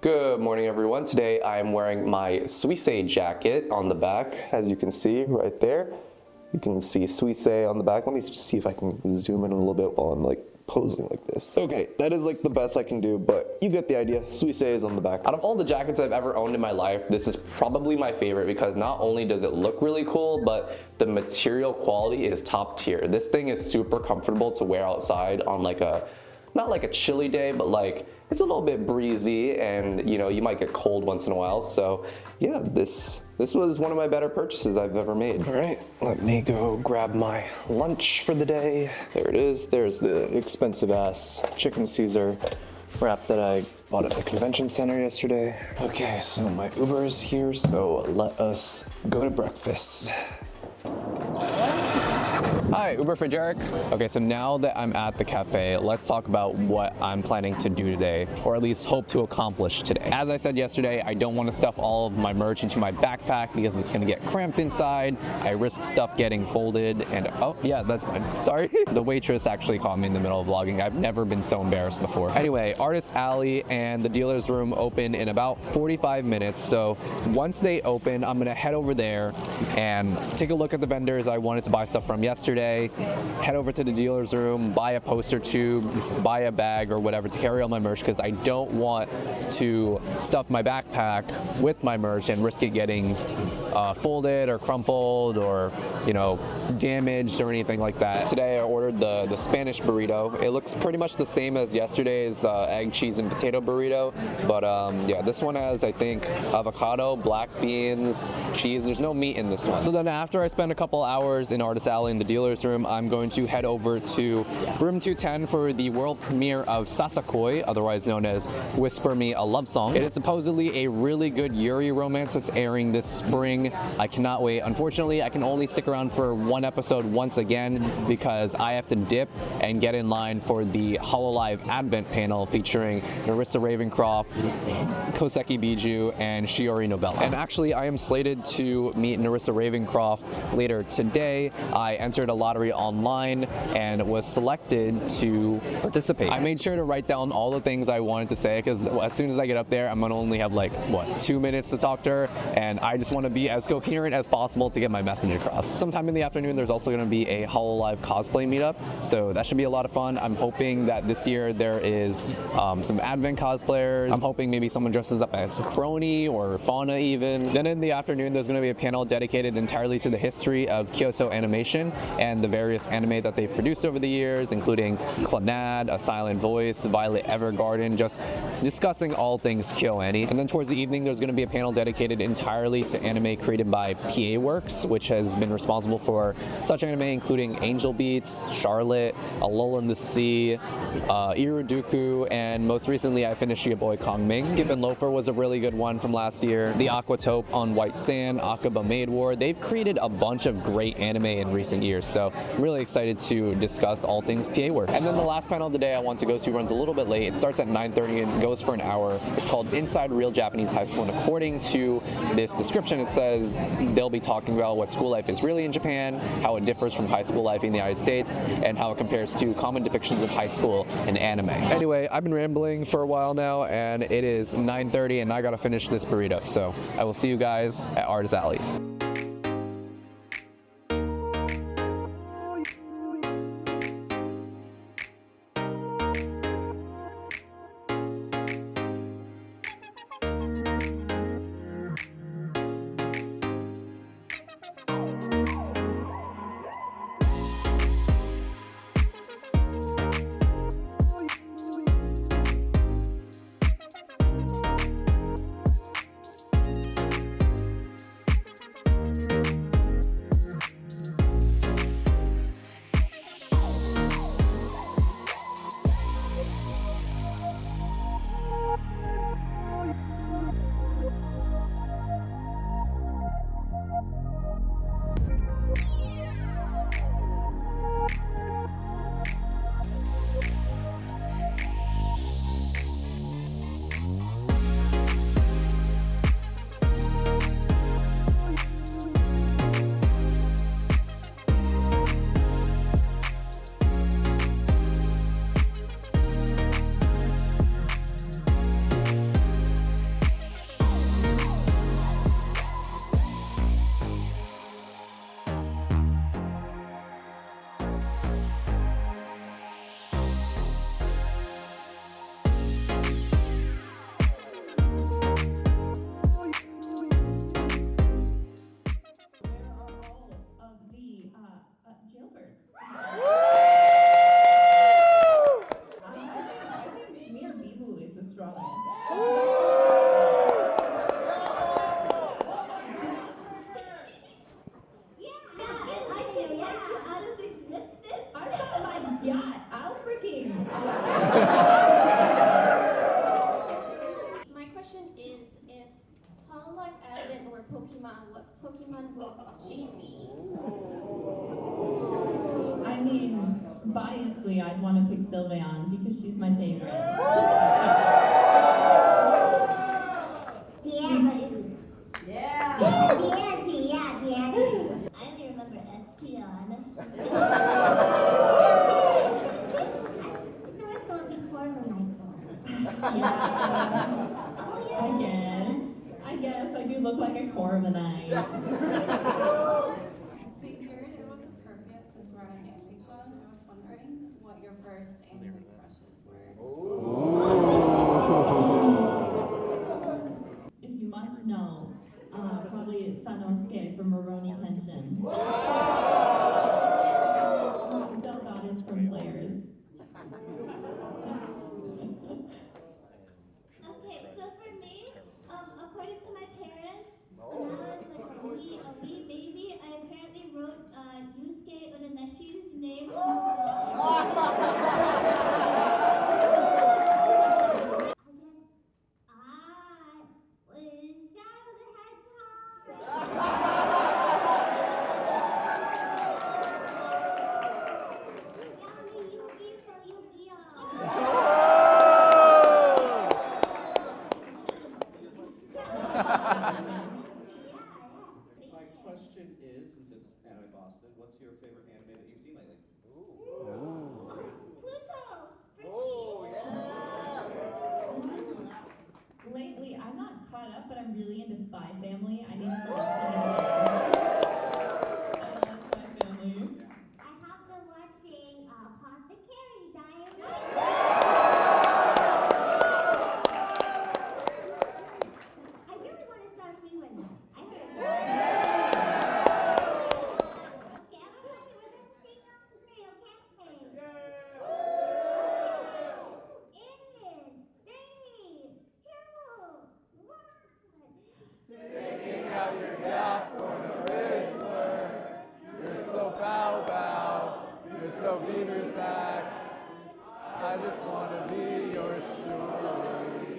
Good morning, everyone. Today I am wearing my Suisse jacket on the back, as you can see right there. You can see Suisse on the back. Let me just see if I can zoom in a little bit while I'm like posing like this. Okay, that is like the best I can do, but you get the idea. Suisse is on the back. Out of all the jackets I've ever owned in my life, this is probably my favorite because not only does it look really cool, but the material quality is top tier. This thing is super comfortable to wear outside on like not like a chilly day, but like it's a little bit breezy and you know, you might get cold once in a while. So yeah, this was one of my better purchases I've ever made. All right, let me go grab my lunch for the day. There it is. There's the expensive ass chicken Caesar wrap that I bought at the convention center yesterday. Okay, so my Uber is here, so let us go to breakfast. Hi, Uber for Jeric. Okay, so now that I'm at the cafe, let's talk about what I'm planning to do today, or at least hope to accomplish today. As I said yesterday, I don't want to stuff all of my merch into my backpack because it's going to get cramped inside. I risk stuff getting folded and, oh yeah, that's fine. Sorry. The waitress actually caught me in the middle of vlogging. I've never been so embarrassed before. Anyway, Artist Alley and the dealer's room open in about 45 minutes. So once they open, I'm going to head over there and take a look at the vendors I wanted to buy stuff from yesterday, head over to the dealer's room, buy a poster tube, buy a bag or whatever to carry all my merch because I don't want to stuff my backpack with my merch and risk it getting folded or crumpled or, you know, damaged or anything like that. Today I ordered the Spanish burrito. It looks pretty much the same as yesterday's egg, cheese, and potato burrito, but yeah, this one has, I think, avocado, black beans, cheese. There's no meat in this one. So then after I spend a couple hours in Artist Alley in the dealer's room, I'm going to head over to room 210 for the world premiere of Sasakoi, otherwise known as Whisper Me a Love Song. It is supposedly a really good Yuri romance that's airing this spring. I cannot wait. Unfortunately, I can only stick around for one episode once again because I have to dip and get in line for the Hololive Advent panel featuring Narissa Ravencroft, Koseki Biju, and Shiori Novella. And actually, I am slated to meet Narissa Ravencroft later today. I entered a lottery online and was selected to participate. I made sure to write down all the things I wanted to say because as soon as I get up there, I'm gonna only have like, what, 2 minutes to talk to her, and I just want to be as coherent as possible to get my message across. Sometime in the afternoon, there's also going to be a Hololive cosplay meetup, so that should be a lot of fun. I'm hoping that this year there is some Advent cosplayers. I'm hoping maybe someone dresses up as Crony or Fauna even. Then in the afternoon, there's going to be a panel dedicated entirely to the history of Kyoto Animation and the various anime that they've produced over the years, including Clannad, A Silent Voice, Violet Evergarden, just discussing all things KyoAni. And then towards the evening, there's going to be a panel dedicated entirely to anime created by PA Works, which has been responsible for such anime including Angel Beats, Charlotte, A Lull in the Sea, Iruduku, and most recently I finished Your Boy Kong Ming. Skip and Loafer was a really good one from last year. The Aquatope on White Sand, Akaba Maid War. They've created a bunch of great anime in recent years, so I'm really excited to discuss all things PA Works. And then the last panel of the day I want to go to runs a little bit late. It starts at 9:30 and goes for an hour. It's called Inside Real Japanese High School, and according to this description, it says they'll be talking about what school life is really in Japan, how it differs from high school life in the United States, and how it compares to common depictions of high school in anime. Anyway, I've been rambling for a while now, and it is 9:30, and I gotta finish this burrito, so I will see you guys at Artist Alley. kind of like added in the word Pokemon. What Pokemon would she be? I mean, biasly, I'd want to pick Sylveon because she's my favorite. Yeah. I only remember Espeon. I saw it before Yeah. I guess I do look like a Corviknight. I figured it was appropriate since we're on AnimeCon. I was wondering what your first anime crushes were. If you must know, probably Sanosuke from Rurouni Kenshin. The Cell Goddess from Slayers. Okay, so for me, according to my parents, when I was like a wee baby, I apparently wrote Yusuke Uraneshi's name on the wall. I guess I was Shadow the Hedgehog. Yummy Yu-Gi-Oh! My question is, since it's Anime Boston, what's your favorite anime that you've seen lately? Pluto! Lately, I'm not caught up, but I'm really into Spy Family. I need to start watching it again. Spy Family. I have been watching Apothecary Diaries. I really want to start viewing them. I heard it's okay, everybody with them sing on three, okay? In 3, 2, 1. Sticking out your gap for the Rizzler. You're so bow bow. You're so beaver tax. I just want to be your shorty.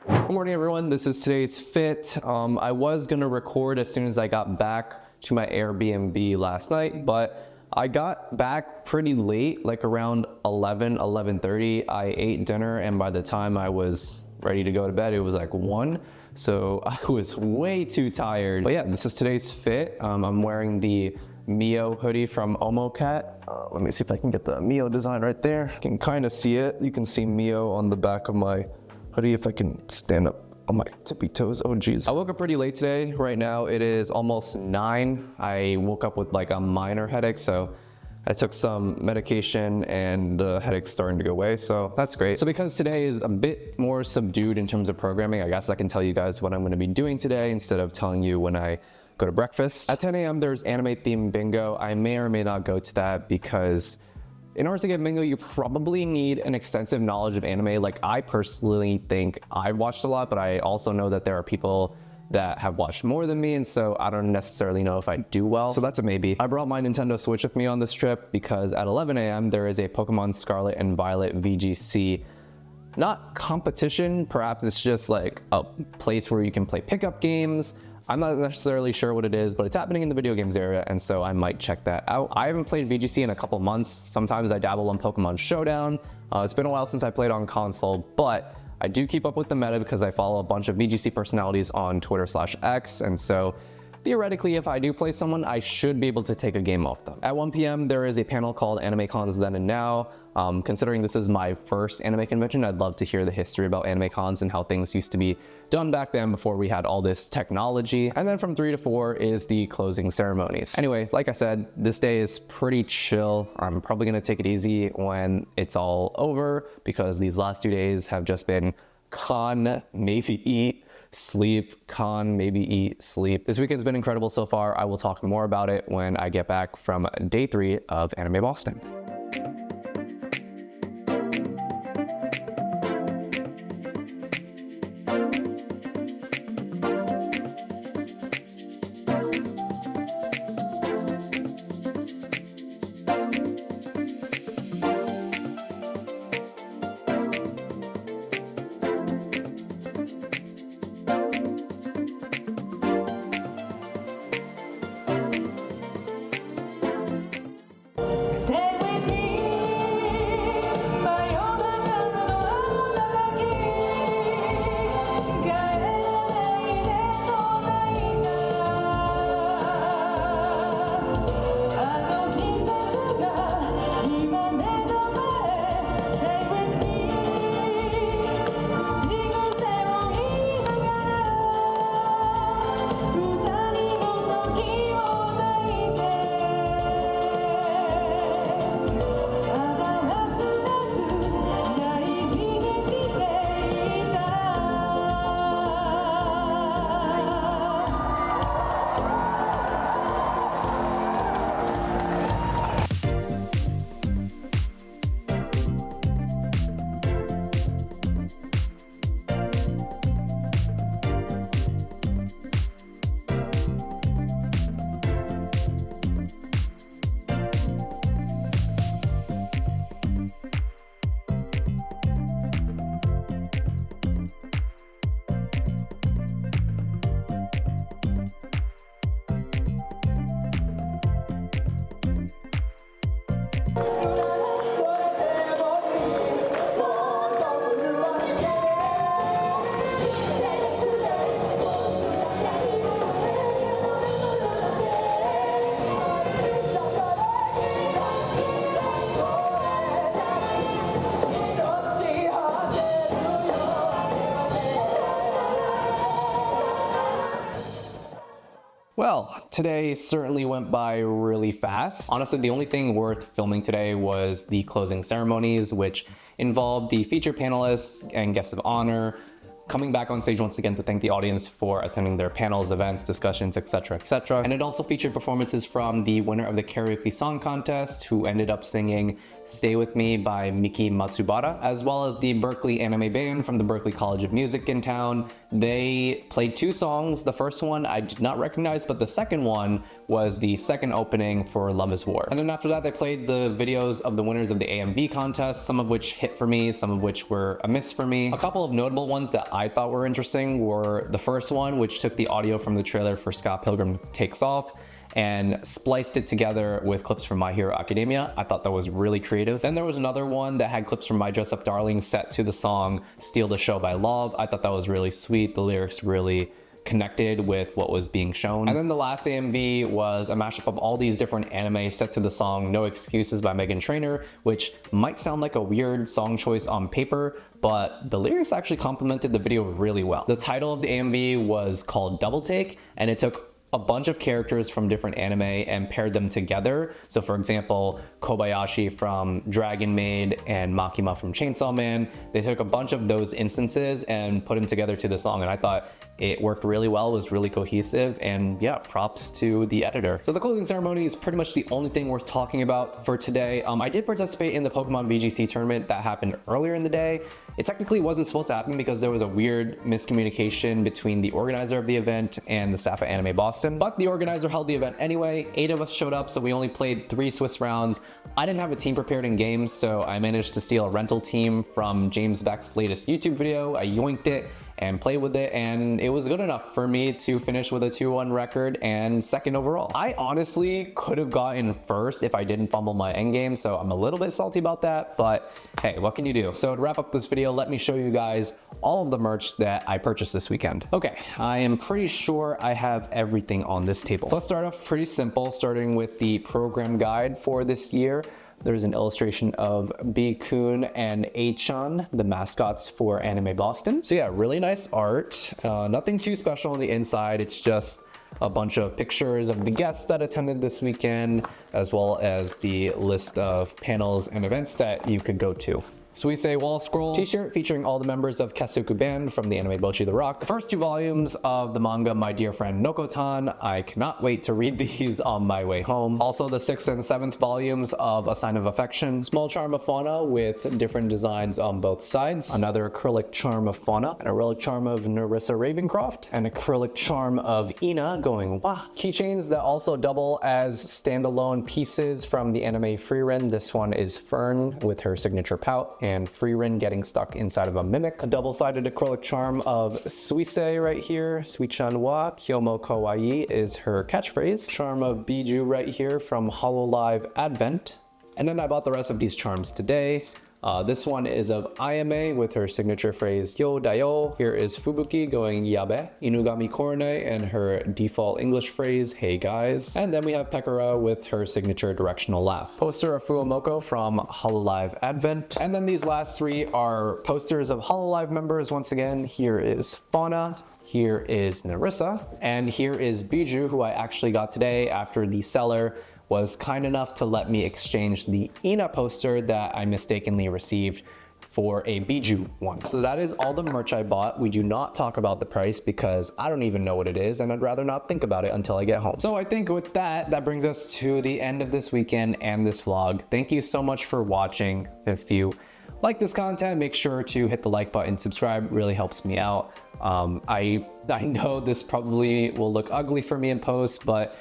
Good morning, everyone. This is today's fit. I was gonna record as soon as I got back to my Airbnb last night, but I got back pretty late, like around 11:30. I ate dinner, and by the time I was ready to go to bed, it was like 1. So I was way too tired. But yeah, this is today's fit. I'm wearing the Mio hoodie from OmoCat. Let me see if I can get the Mio design right there. You can kind of see it. You can see Mio on the back of my hoodie if I can stand up on my tippy toes. Oh geez. I woke up pretty late today. Right now it is almost 9. I woke up with like a minor headache, so I took some medication and the headache's starting to go away, so that's great. So because today is a bit more subdued in terms of programming, I guess I can tell you guys what I'm gonna be doing today instead of telling you when I go to breakfast. At 10 a.m. there's anime themed bingo. I may or may not go to that because in order to get bingo, you probably need an extensive knowledge of anime. Like, I personally think I've watched a lot, but I also know that there are people that have watched more than me, and so I don't necessarily know if I do well. So that's a maybe. I brought my Nintendo Switch with me on this trip because at 11 a.m. there is a Pokemon Scarlet and Violet VGC, not competition, perhaps it's just like a place where you can play pickup games. I'm not necessarily sure what it is, but it's happening in the video games area, and so I might check that out. I haven't played VGC in a couple months. Sometimes I dabble on Pokemon Showdown. It's been a while since I played on console, but I do keep up with the meta because I follow a bunch of VGC personalities on Twitter/X, and so theoretically, if I do play someone, I should be able to take a game off them. At 1 p.m., there is a panel called AnimeCons Then and Now. Considering this is my first anime convention, I'd love to hear the history about AnimeCons and how things used to be done back then before we had all this technology. And then from 3 to 4 is the closing ceremonies. Anyway, like I said, this day is pretty chill. I'm probably gonna take it easy when it's all over because these last 2 days have just been con, maybe eat, sleep, con, maybe eat, sleep. This weekend's been incredible so far. I will talk more about it when I get back from day 3 of Anime Boston. Well, today certainly went by really fast. Honestly, the only thing worth filming today was the closing ceremonies, which involved the featured panelists and guests of honor coming back on stage once again to thank the audience for attending their panels, events, discussions, etc., etc. And it also featured performances from the winner of the karaoke song contest, who ended up singing Stay With Me by Miki Matsubara, as well as the Berkeley Anime Band from the Berkeley College of Music in town. They played 2 songs. The first one I did not recognize, but the second one was the second opening for Love is War. And then after that, they played the videos of the winners of the AMV contest, some of which hit for me, some of which were a miss for me. A couple of notable ones that I thought were interesting were the first one, which took the audio from the trailer for Scott Pilgrim Takes Off and spliced it together with clips from My Hero Academia. I thought that was really creative. Then there was another one that had clips from My Dress Up Darling set to the song Steal the Show by Love. I thought that was really sweet. The lyrics really connected with what was being shown. And then the last AMV was a mashup of all these different anime set to the song No Excuses by Meghan Trainor, which might sound like a weird song choice on paper, but the lyrics actually complemented the video really well. The title of the AMV was called Double Take, and it took a bunch of characters from different anime and paired them together. So for example, Kobayashi from Dragon Maid and Makima from Chainsaw Man, they took a bunch of those instances and put them together to the song, and I thought it worked really well. It was really cohesive, and yeah, props to the editor. So the closing ceremony is pretty much the only thing worth talking about for today. I did participate in the Pokemon VGC tournament that happened earlier in the day. It technically wasn't supposed to happen because there was a weird miscommunication between the organizer of the event and the staff at Anime Boston, but the organizer held the event anyway. 8 of us showed up, so we only played 3 Swiss rounds. I didn't have a team prepared in games, so I managed to steal a rental team from James Beck's latest YouTube video. I yoinked it and played with it, and it was good enough for me to finish with a 2-1 record and 2nd overall. I honestly could have gotten 1st if I didn't fumble my endgame, so I'm a little bit salty about that, but hey, what can you do? So to wrap up this video, let me show you guys all of the merch that I purchased this weekend. Okay, I am pretty sure I have everything on this table. So let's start off pretty simple, starting with the program guide for this year. There's an illustration of B-kun and A-chan, the mascots for Anime Boston. So yeah, really nice art. Nothing too special on the inside. It's just a bunch of pictures of the guests that attended this weekend, as well as the list of panels and events that you could go to. Suisei wall scroll t-shirt featuring all the members of Kasuku Band from the anime Bocchi the Rock. The first 2 volumes of the manga My Dear Friend Nokotan. I cannot wait to read these on my way home. Also the 6th and 7th volumes of A Sign of Affection. Small charm of fauna with different designs on both sides. Another acrylic charm of fauna. An acrylic charm of Nerissa Ravencroft. An acrylic charm of Ina going wah. Keychains that also double as standalone pieces from the anime Frieren. This one is Fern with her signature pout, and Frieren getting stuck inside of a mimic. A double-sided acrylic charm of Suisei right here. Suichan wa Kyomo Kawaii is her catchphrase. Charm of Biju right here from Hololive Advent. And then I bought the rest of these charms today. This one is of Ayame with her signature phrase Yo Dayo. Here is Fubuki going Yabe. Inugami Korone and her default English phrase Hey guys. And then we have Pekora with her signature directional laugh. Poster of Fuomoko from Hololive Advent. And then these last 3 are posters of Hololive members once again. Here is Fauna. Here is Nerissa. And here is Biju, who I actually got today after the seller was kind enough to let me exchange the Ina poster that I mistakenly received for a Biju one. So that is all the merch I bought. We do not talk about the price because I don't even know what it is, and I'd rather not think about it until I get home. So I think with that, that brings us to the end of this weekend and this vlog. Thank you so much for watching. If you like this content, make sure to hit the like button, subscribe, it really helps me out. I know this probably will look ugly for me in post, but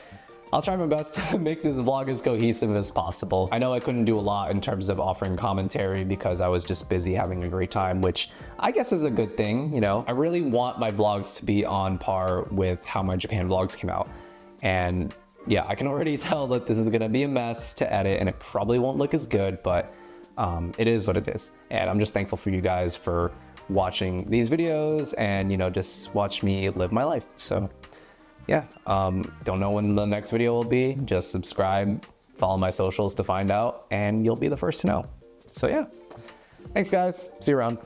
I'll try my best to make this vlog as cohesive as possible. I know I couldn't do a lot in terms of offering commentary because I was just busy having a great time, which I guess is a good thing, you know. I really want my vlogs to be on par with how my Japan vlogs came out. And yeah, I can already tell that this is gonna be a mess to edit and it probably won't look as good, but it is what it is. And I'm just thankful for you guys for watching these videos and, you know, just watch me live my life. So yeah, don't know when the next video will be. Just subscribe, follow my socials to find out, and you'll be the first to know. So yeah, thanks guys, see you around.